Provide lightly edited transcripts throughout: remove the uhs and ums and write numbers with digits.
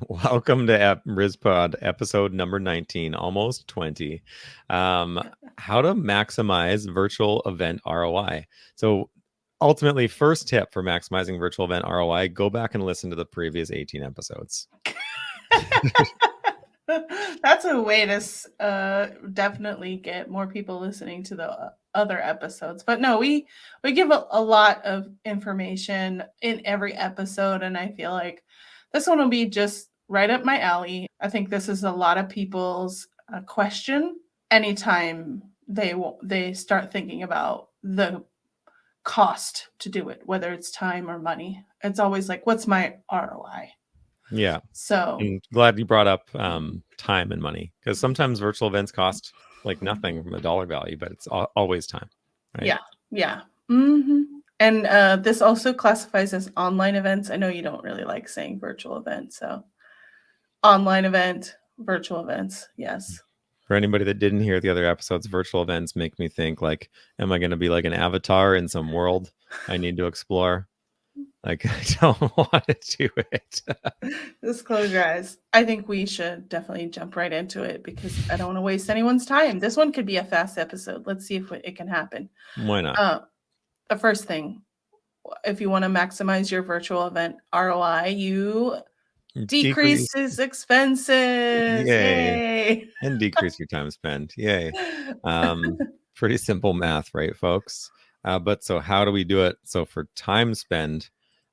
Welcome to RizPod episode number 19, almost 20. How to maximize virtual event ROI. So, ultimately, first tip for maximizing virtual event ROI, go back and listen to the previous 18 episodes. That's a way to definitely get more people listening to the other episodes. But no, we give a lot of information in every episode, and I feel like this one will be just right up my alley. I think this is a lot of people's question anytime they start thinking about the cost to do it, whether it's time or money. It's always like, what's my ROI? Yeah. So And glad you brought up time and money, because sometimes virtual events cost like nothing from a dollar value, but it's always time, right? yeah. And this also classifies as online events. I know you don't really like saying virtual events, so online event, virtual events, yes. For anybody that didn't hear the other episodes, virtual events make me think like, am I going to be like an avatar in some world I need to explore? Like, I don't want to do it. Just close your eyes. I think we should definitely jump right into it because I don't want to waste anyone's time. This one could be a fast episode. Let's see if it can happen. Why not? The first thing, if you want to maximize your virtual event ROI, you Decrease. decreases expenses. Yay. Yay. And decrease your time spent. Yay. Pretty simple math, right, folks? But so how do we do it? So for time spend,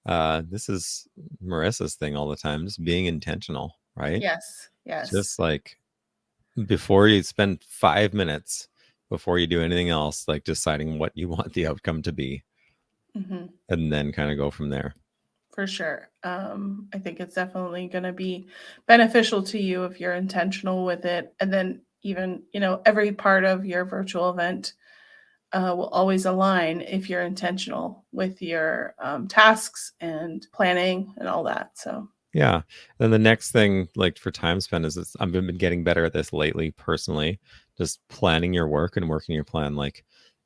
this is Marissa's thing all the time, just being intentional, right? Yes. Just like before you spend 5 minutes before you do anything else, like deciding what you want the outcome to be, and then kind of go from there. For sure. I think it's definitely going to be beneficial to you if you're intentional with it. And then even, every part of your virtual event will always align if you're intentional with your tasks and planning and all that. So yeah. Then the next thing, like for time spent, is this, I've been getting better at this lately personally, just planning your work and working your plan. Like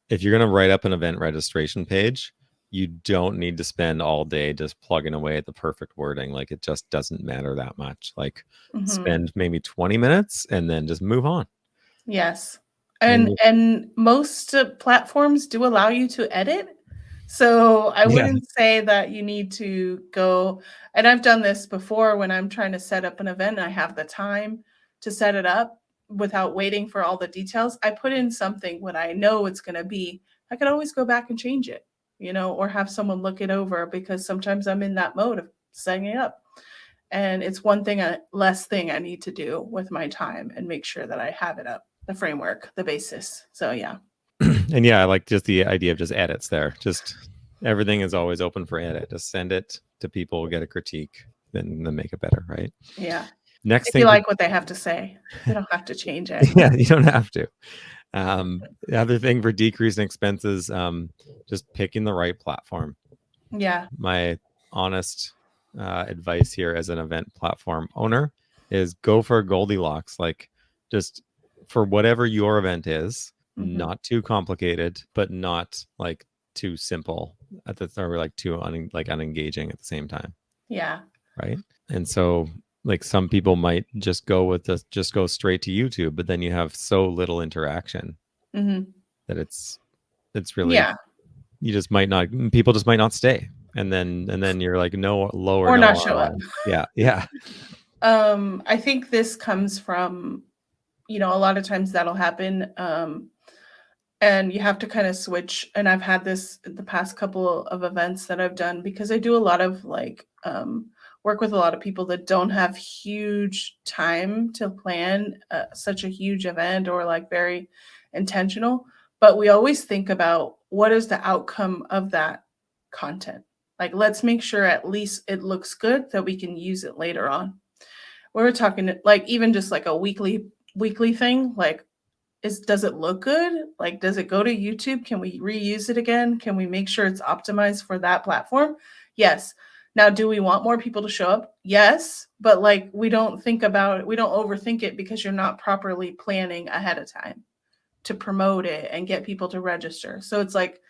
if you're going to write up an event registration page, you don't need to spend all day just plugging away at the perfect wording. Like it just doesn't matter that much. Like spend maybe 20 minutes and then just move on. Yes. And most platforms do allow you to edit. So I wouldn't say that you need to go, and I've done this before when I'm trying to set up an event and I have the time to set it up without waiting for all the details. I put in something when I know it's going to be, I could always go back and change it, or have someone look it over because sometimes I'm in that mode of setting it up. And it's one thing, less thing I need to do with my time and make sure that I have it up, the framework, the basis. So yeah. And yeah, I like just the idea of just edits there. Just everything is always open for edit. Just send it to people, get a critique, then make it better, right? Yeah. Next If thing you like what they have to say, you don't have to change it. Yeah, you don't have to. The other thing for decreasing expenses, just picking the right platform. Yeah. My honest advice here as an event platform owner is go for Goldilocks. Like just for whatever your event is, not too complicated, but not like too simple at the or like too unengaging at the same time. Yeah. Right. And so like some people might just go straight to YouTube, but then you have so little interaction that it's really you just might not people just might not stay. And then you're like no lower or no not show ROI. up. Yeah. I think this comes from, a lot of times that'll happen. And you have to kind of switch. And I've had this the past couple of events that I've done because I do a lot of work with a lot of people that don't have huge time to plan such a huge event or like very intentional. But we always think about what is the outcome of that content. Like, let's make sure at least it looks good that we can use it later on. We were talking like even just like a weekly thing, like does it look good? Like, does it go to YouTube? Can we reuse it again? Can we make sure it's optimized for that platform? Yes. Now, do we want more people to show up? Yes. But like, we don't think about it. We don't overthink it because you're not properly planning ahead of time to promote it and get people to register. So it's like,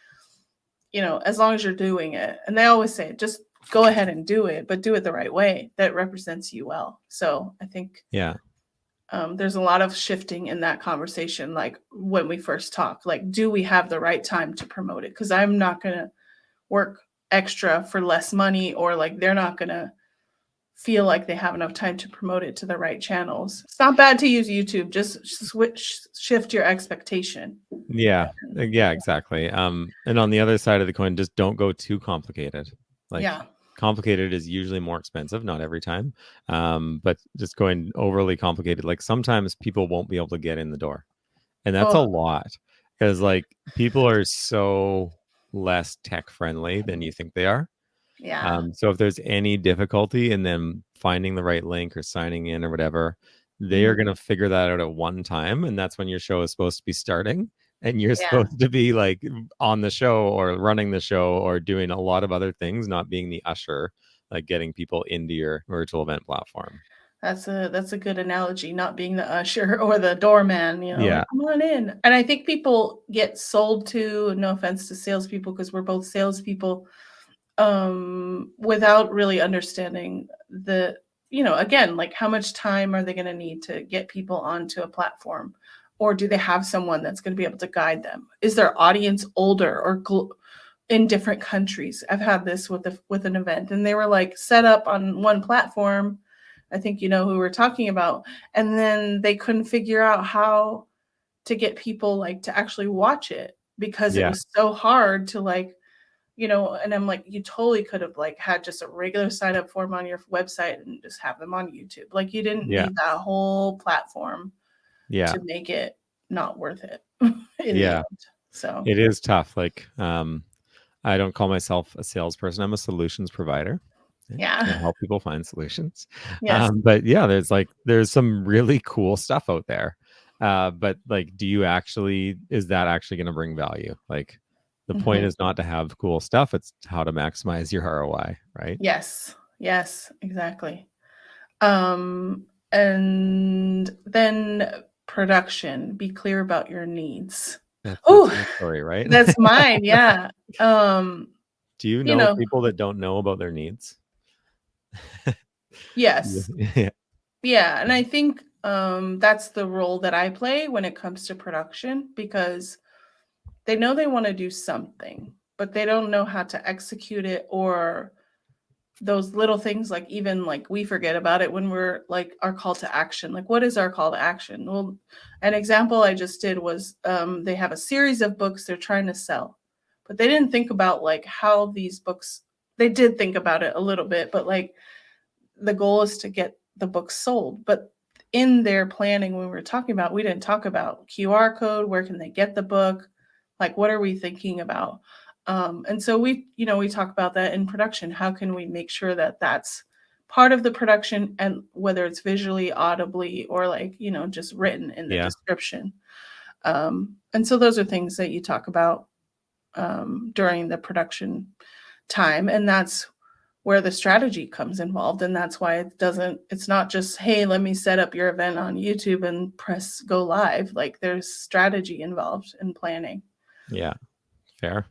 as long as you're doing it. And they always say, just go ahead and do it, but do it the right way that represents you well. So I think Yeah. there's a lot of shifting in that conversation. Like when we first talk, like, do we have the right time to promote it? Because I'm not going to work extra for less money, or like they're not going to feel like they have enough time to promote it to the right channels. It's not bad to use YouTube. Just shift your expectation. Yeah. Yeah, exactly. And on the other side of the coin, just don't go too complicated. Like Yeah. complicated is usually more expensive, not every time. But just going overly complicated, like sometimes people won't be able to get in the door. And that's a Oh, lot because like people are so less tech friendly than you think they are. yeah. So if there's any difficulty in them finding the right link or signing in or whatever, they are Mhm. going to figure that out at one time. And that's when your show is supposed to be starting. And you're Yeah. supposed to be like on the show or running the show or doing a lot of other things, not being the usher, like getting people into your virtual event platform. That's a good analogy, not being the usher or the doorman, like Yeah. come on in. And I think people get sold to, no offense to salespeople, because we're both salespeople, without really understanding the, again, like how much time are they going to need to get people onto a platform? Or do they have someone that's going to be able to guide them? Is their audience older or in different countries? I've had this with an event, and they were like set up on one platform. I think you know who we're talking about. And then they couldn't figure out how to get people like to actually watch it because it Yeah. was so hard to like, and I'm like, you totally could have like had just a regular sign up form on your website and just have them on YouTube. Like you didn't Yeah. need that whole platform Yeah. to make it not worth it in the Yeah. end. So It is tough. Like, I don't call myself a salesperson. I'm a solutions provider. Okay? I yeah. help people find solutions. Yes. But yeah, there's some really cool stuff out there. But like, is that actually going to bring value? Like, the point Mhm. is not to have cool stuff. It's how to maximize your ROI, right? Yes. Yes, exactly. And then production, be clear about your needs. That's Oh, your story, right? that's mine. Yeah. Um, Do you you know know, people that don't know about their needs? yes. Yeah. Yeah. And I think that's the role that I play when it comes to production, because they know they want to do something, but they don't know how to execute it, or those little things, like even like we forget about it when we're like our call to action. Like what is our call to action? Well, an example I just did was they have a series of books they're trying to sell, but they didn't think about like how these books, they did think about it a little bit, but like the goal is to get the book sold. But in their planning, when we were talking about, we didn't talk about QR code, where can they get the book, like what are we thinking about? And so we talk about that in production. How can we make sure that that's part of the production, and whether it's visually, audibly, or like just written in the Yeah. description. And so those are things that you talk about during the production time, and that's where the strategy comes involved. And that's why it's not just, hey, let me set up your event on YouTube and press go live. Like there's strategy involved in planning. Yeah. Fair.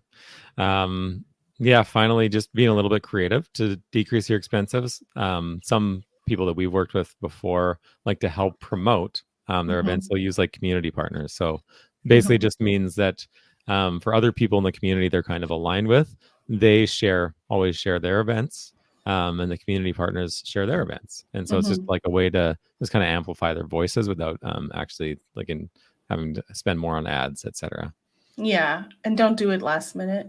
Um, yeah, finally, just being a little bit creative to decrease your expenses. Some people that we've worked with before like to help promote their events. Mhm, They'll use like community partners. So basically, mhm, just means that for other people in the community they're kind of aligned with, they always share their events, and the community partners share their events. And so it's just mhm. like a way to just kind of amplify their voices without actually like in having to spend more on ads, etc. Yeah, and don't do it last minute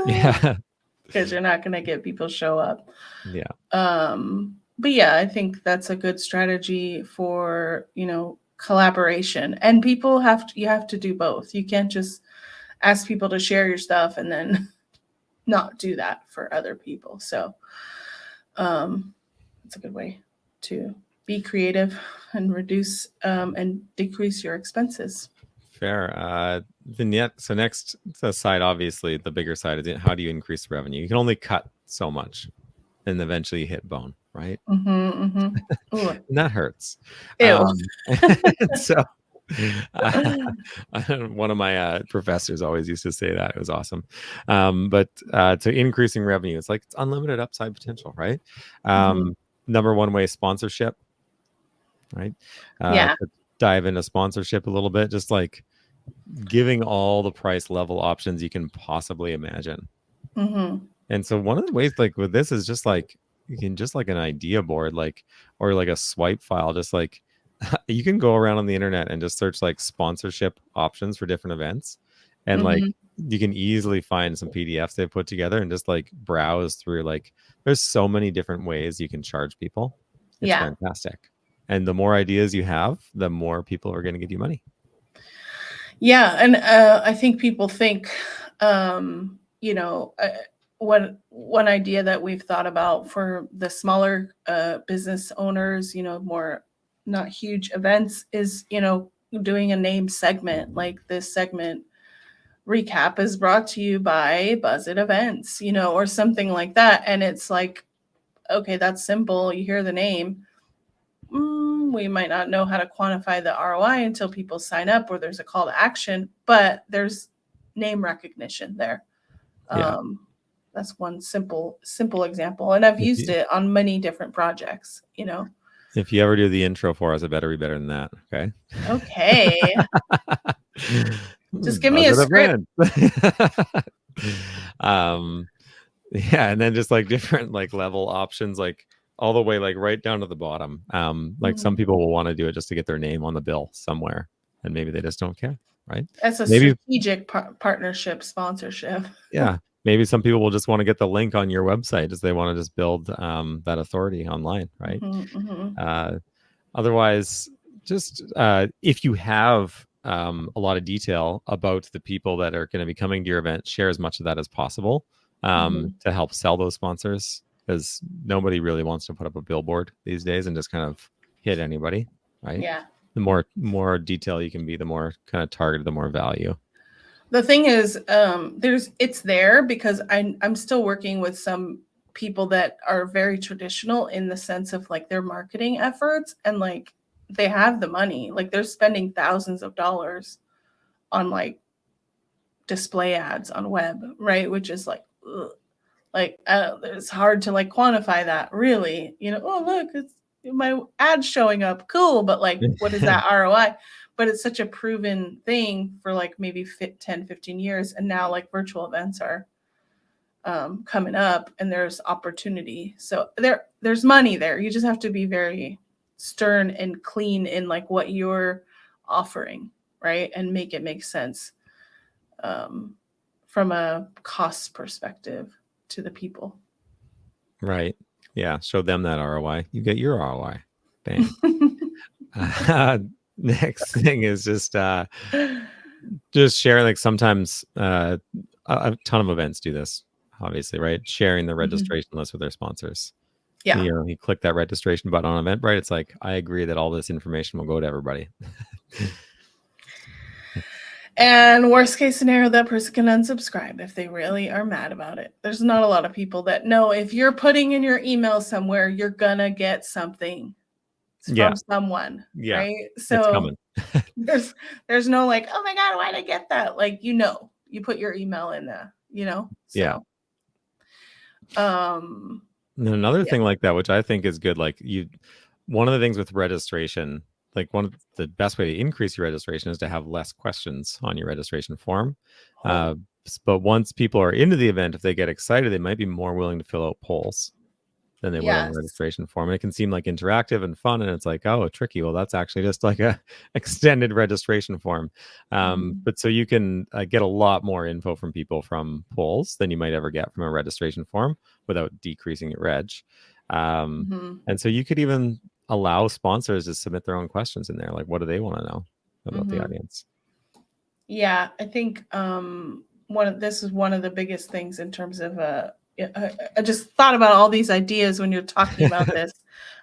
Yeah. because you're not going to get people show up. Yeah. But yeah, I think that's a good strategy for collaboration. And you have to do both. You can't just ask people to share your stuff and then not do that for other people. So it's a good way to be creative and reduce and decrease your expenses. Fair. Vignette. So next, the side, obviously, the bigger side is how do you increase revenue? You can only cut so much, and eventually you hit bone, right? Mm-hmm, mm-hmm. Ooh, And that hurts. ew. So One of my professors always used to say that. It was awesome. But to increasing revenue, it's like it's unlimited upside potential, right? Mhm. Number one way, sponsorship, right? Yeah. To dive into sponsorship a little bit, just like giving all the price level options you can possibly imagine. Mhm. And so one of the ways like with this is just like you can just like an idea board, like or like a swipe file, just like you can go around on the internet and just search like sponsorship options for different events. And like Mhm. you can easily find some PDFs they've put together and just like browse through like there's so many different ways you can charge people. It's Yeah. fantastic. And the more ideas you have, the more people are going to give you money. Yeah, and I think people think, one idea that we've thought about for the smaller business owners, more not huge events, is doing a name segment like this segment recap is brought to you by Buzzit Events, or something like that, and it's like, okay, that's simple. You hear the name. We might not know how to quantify the ROI until people sign up or there's a call to action, but there's name recognition there. Yeah. That's one simple example, and I've If used you, it on many different projects. if you ever do the intro for us, it better be better than that. Okay. Okay, just give me Buzz a it up, script. man. um, yeah, and then just like different like level options, like all the way like right down to the bottom. Like some Mhm. people will want to do it just to get their name on the bill somewhere, and maybe they just don't care, right? That's a Maybe strategic partnership sponsorship. yeah, maybe some people will just want to get the link on your website as they want to just build that authority online, right? Mhm, mhm, Uh, Otherwise, just if you have a lot of detail about the people that are going to be coming to your event, share as much of that as possible mhm. to help sell those sponsors, because nobody really wants to put up a billboard these days and just kind of hit anybody, right? Yeah. The more detail you can be, the more kind of targeted, the more value. The thing is, it's there because I'm still working with some people that are very traditional in the sense of like their marketing efforts, and like they have the money, like they're spending thousands of dollars on like display ads on web, right? Which is like, ugh. Like it's hard to like quantify that really. Oh look, it's my ad showing up, cool, but like what is that ROI? But it's such a proven thing for like maybe 10 15 years, and now like virtual events are coming up and there's opportunity, so there's money there. You just have to be very stern and clean in like what you're offering, right, and make it make sense um, from a cost perspective to the people. Right. Yeah. Show them that ROI. You get your ROI. Bang. Next thing is just sharing. Like sometimes a ton of events do this, obviously, right? Sharing the Mhm. registration list with their sponsors. Yeah. You click that registration button on Eventbrite. It's like, I agree that all this information will go to everybody. And worst case scenario, that person can unsubscribe if they really are mad about it. There's not a lot of people that know if you're putting in your email somewhere, you're gonna get something Yeah. from someone, Yeah. right? It's So coming. there's no like, oh my God, why did I get that? Like, you put your email in there, Yeah. So um And then another yeah. thing like that, which I think is good, like one of the things with registration, like one of the best way to increase your registration is to have less questions on your registration form. Oh, Uh, but once people are into the event, if they get excited, they might be more willing to fill out polls than they would on the yes. registration form. And it can seem like interactive and fun, and it's like, oh, tricky. Well, that's actually just like a extended registration form. Mhm. But so you can get a lot more info from people from polls than you might ever get from a registration form without decreasing your reg. Mhm. And so you could even allow sponsors to submit their own questions in there. Like, what do they want to know about the Mhm. audience? Yeah, I think this is one of the biggest things in terms of I just thought about all these ideas when you're talking about this,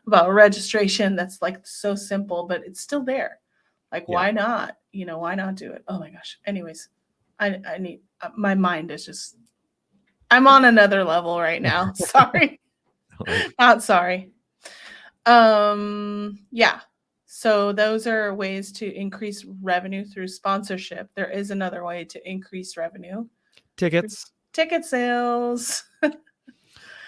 about registration. That's like so simple, but it's still there. Like, Yeah. why not? Why not do it? Oh my gosh. Anyways, I need my mind is just, I'm on another level right now. Sorry. Like, Not sorry. Yeah. So those are ways to increase revenue through sponsorship. There is another way to increase revenue. Tickets. Ticket sales.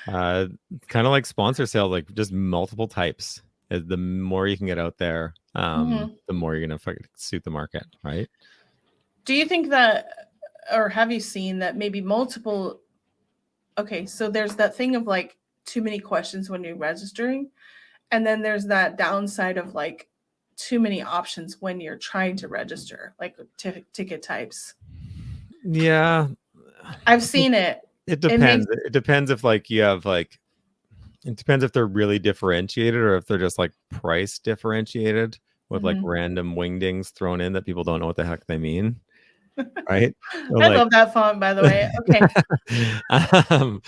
Kind of like sponsor sale, like just multiple types. The more you can get out there, the more you're gonna suit the market, right? Do you think that, or have you seen that maybe multiple? Okay, so there's that thing of like too many questions when you're registering, and then there's that downside of like too many options when you're trying to register, like ticket types. Yeah, I've seen it. it It makes depends. It depends if like you have like it depends if they're really differentiated or if they're just like price differentiated with like random wingdings thrown in that people don't know what the heck they mean, right? So I like love that font, by the way. Okay.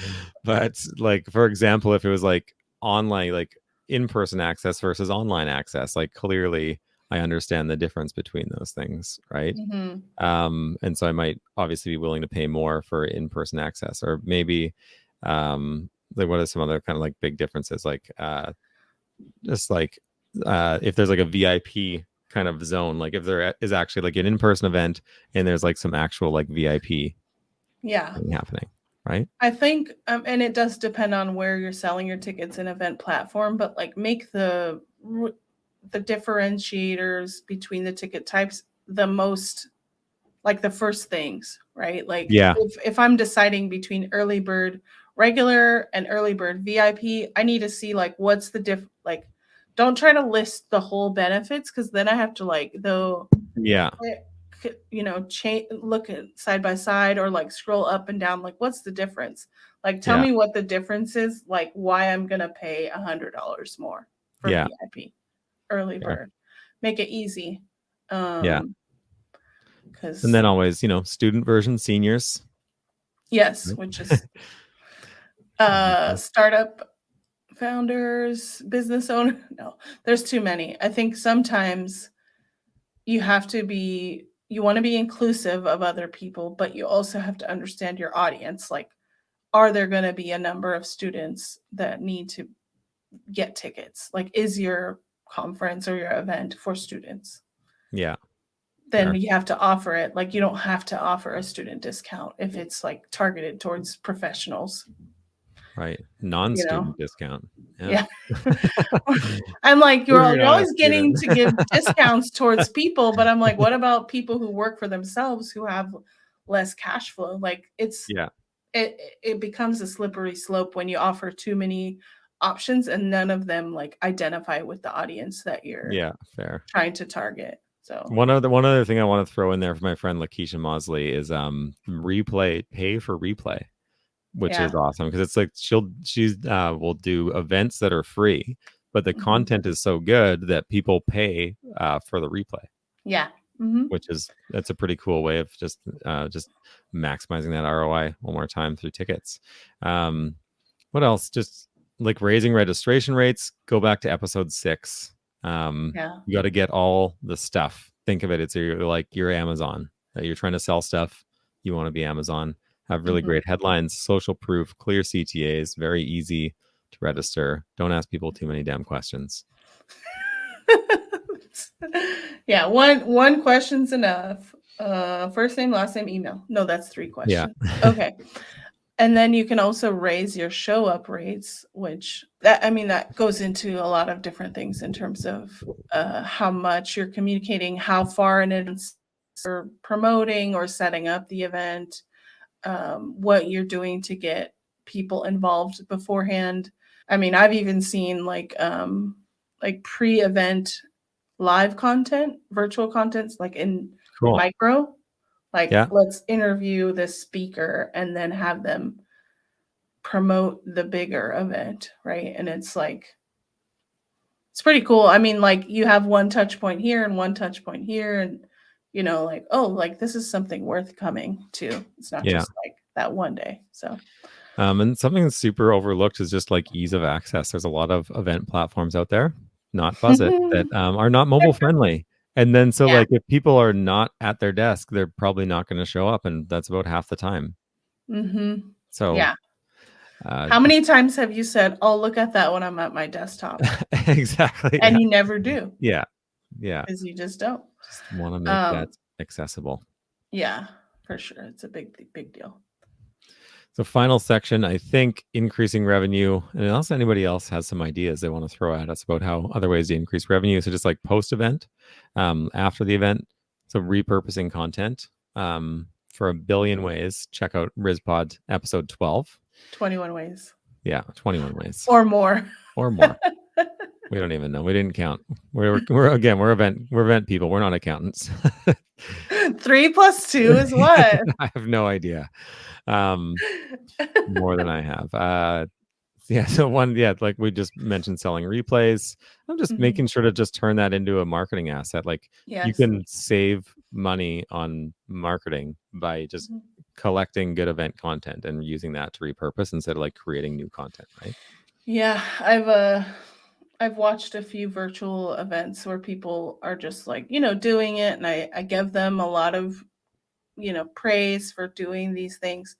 but like for example, if it was like online, like in-person access versus online access, like clearly I understand the difference between those things, right? And so I might obviously be willing to pay more for in-person access, or maybe like what are some other kind of like big differences, like just like if there's like a VIP kind of zone, like if there is actually like an in-person event and there's like some actual like VIP Yeah. thing happening, right? I think, and it does depend on where you're selling your tickets and event platform, but like make the differentiators between the ticket types the most, like the first things, right? Like Yeah, if I'm deciding between early bird regular and early bird VIP, I need to see like what's the like don't try to list the whole benefits, because then I have to like though yeah, look at side by side or like scroll up and down, like what's the difference, like tell yeah, me what the difference is, like why I'm gonna pay $100 more for yeah, VIP early yeah, bird. Make it easy. yeah. And Because then always, student version, seniors. yes, Right? which is startup founders, business owner. No, there's too many. I think sometimes you want to be inclusive of other people, but you also have to understand your audience. Like, are there going to be a number of students that need to get tickets? Like, is your conference or your event for students? Yeah, Then fair. you have to offer it. Like, you don't have to offer a student discount if it's like targeted towards professionals, Right. you know? Non-student discount. Yeah. Yeah. I'm like, If you're you're not a always getting student. to give discounts towards people, but I'm like, what about people who work for themselves who have less cash flow? Like Yeah. it becomes a slippery slope when you offer too many options and none of them like identify with the audience that you're Yeah, fair. trying to target. So One other thing I want to throw in there for my friend Lakeisha Mosley is pay for replay, which is yeah. awesome because it's like she's will do events that are free, but the Mhm. content is so good that people pay for the replay, Yeah. Hmm. which is that's a pretty cool way of just maximizing that ROI one more time through tickets. What else? Just like raising registration rates. Go back to episode 6. Yeah. You got to get all the stuff. Think of it. It's like your Amazon. You're trying to sell stuff. You want to be Amazon. Have really Hmm. great headlines, social proof, clear CTAs, very easy to register. Don't ask people too many damn questions. Yeah, one question's enough. First name, last name, email. No, that's 3 Yeah. questions. Okay. And then you can also raise your show up rates, which that goes into a lot of different things in terms of how much you're communicating, how far in advance you're promoting or setting up the event, what you're doing to get people involved beforehand. I mean, I've even seen like pre-event live content, virtual contents, like in Cool. micro, like Yeah. let's interview this speaker and then have them promote the bigger event, right? And it's like it's pretty cool. I mean, like you have one touch point here and one touch point here, and like, oh, like this is something worth coming to. It's not Yeah. just like that one day. So And something that's super overlooked is just like ease of access. There's a lot of event platforms out there, not Buzzit, that are not mobile friendly. And then so yeah. like if people are not at their desk, they're probably not going to show up, and that's about half the time. Mm-hmm. So Yeah. How just many times have you said, "Oh, look at that when I'm at my desktop," exactly. and Yeah. you never do? Yeah. Yeah. because you just don't. Just want to make that Um, accessible. yeah, for sure. It's a big deal. So final section, I think increasing revenue, and unless anybody else has some ideas they want to throw at us about how other ways to increase revenue. So just like post event, after the event. So repurposing content for a billion ways. Check out RizPod episode 12. 21 ways Yeah, 21 ways or more. or more. We don't even know. We didn't count. We're event people. We're not accountants. 3 plus 2 is what? I have no idea. More than I have. Yeah. So like we just mentioned selling replays. I'm just Mhm. making sure to just turn that into a marketing asset. Like you Yes. can save money on marketing by just Mhm. collecting good event content and using that to repurpose instead of like creating new content, right? Yeah, I've watched a few virtual events where people are just like, doing it, and I give them a lot of, praise for doing these things,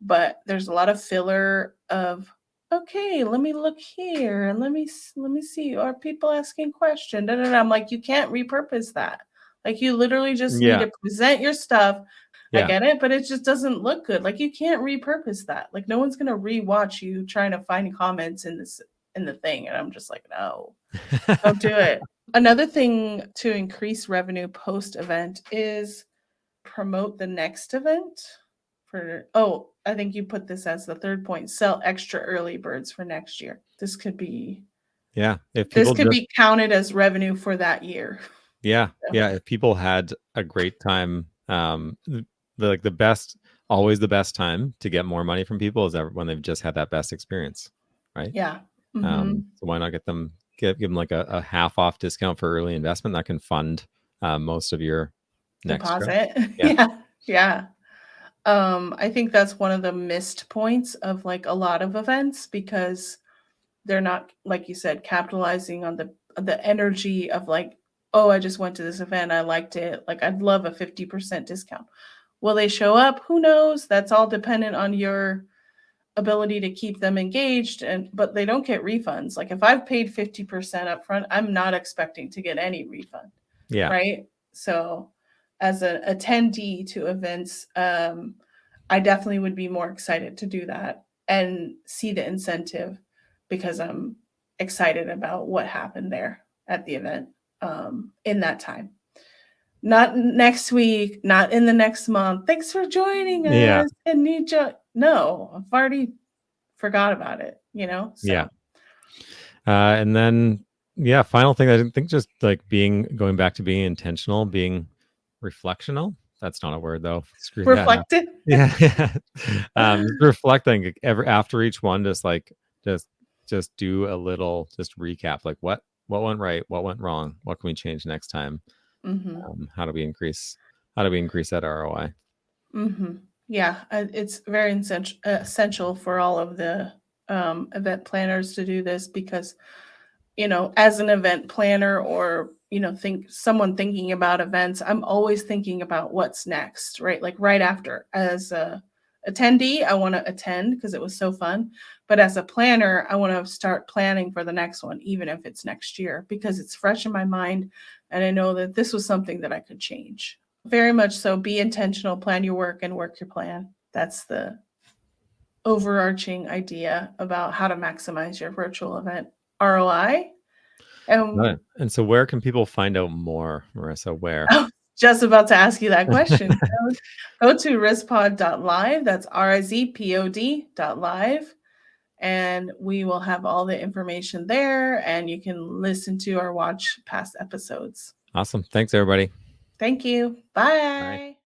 but there's a lot of filler of, okay, let me look here and let me see, are people asking questions? Da, da, da. I'm like, you can't repurpose that. Like, you literally just need Yeah. to present your stuff. I Yeah. get it, but it just doesn't look good. Like, you can't repurpose that. Like, no one's gonna rewatch you trying to find comments in the thing. And I'm just like, no, don't do it. Another thing to increase revenue post event is promote the next event for, oh, I think you put this as the third point, sell extra early birds for next year. Yeah. If This people could just be counted as revenue for that year. Yeah, So, yeah. If people had a great time, like the best, always the best time to get more money from people is ever when they've just had that best experience, right? yeah. Mhm. So why not give them like a half off discount for early investment that can fund most of your next trip? Deposit. Yeah, Yeah. Yeah. I think that's one of the missed points of like a lot of events because they're not, like you said, capitalizing on the energy of like, oh, I just went to this event, I liked it. Like, I'd love a 50% discount. Will they show up? Who knows? That's all dependent on your ability to keep them engaged, and but they don't get refunds. Like, if I've paid 50% upfront, I'm not expecting to get any refund, yeah, right? So as an attendee to events, I definitely would be more excited to do that and see the incentive because I'm excited about what happened there at the event, in that time. Not next week, not in the next month. Thanks for joining yeah, us. And no, I've already forgot about it, yeah. So And then yeah, final thing, I didn't think just like going back to being intentional, being reflectional. That's not a word though. Screw that up. reflected. Yeah, yeah. Reflecting like, every after each one, just just do a little just recap. Like what went right, what went wrong, what can we change next time? Hmm. How do we increase that ROI? Hmm. Yeah, it's very essential for all of the event planners to do this because, as an event planner or, think someone thinking about events, I'm always thinking about what's next, right? Like right after. As a attendee, I want to attend because it was so fun. But as a planner, I want to start planning for the next one, even if it's next year, because it's fresh in my mind. And I know that this was something that I could change. Very much so. Be intentional, plan your work, and work your plan. That's the overarching idea about how to maximize your virtual event ROI. Got it. And And so where can people find out more, Marissa? Where? I was just about to ask you that question. Go to rizpod.live. That's rizpod.live. And we will have all the information there, and you can listen to or watch past episodes. Awesome. Thanks everybody. Thank you. Bye. Bye.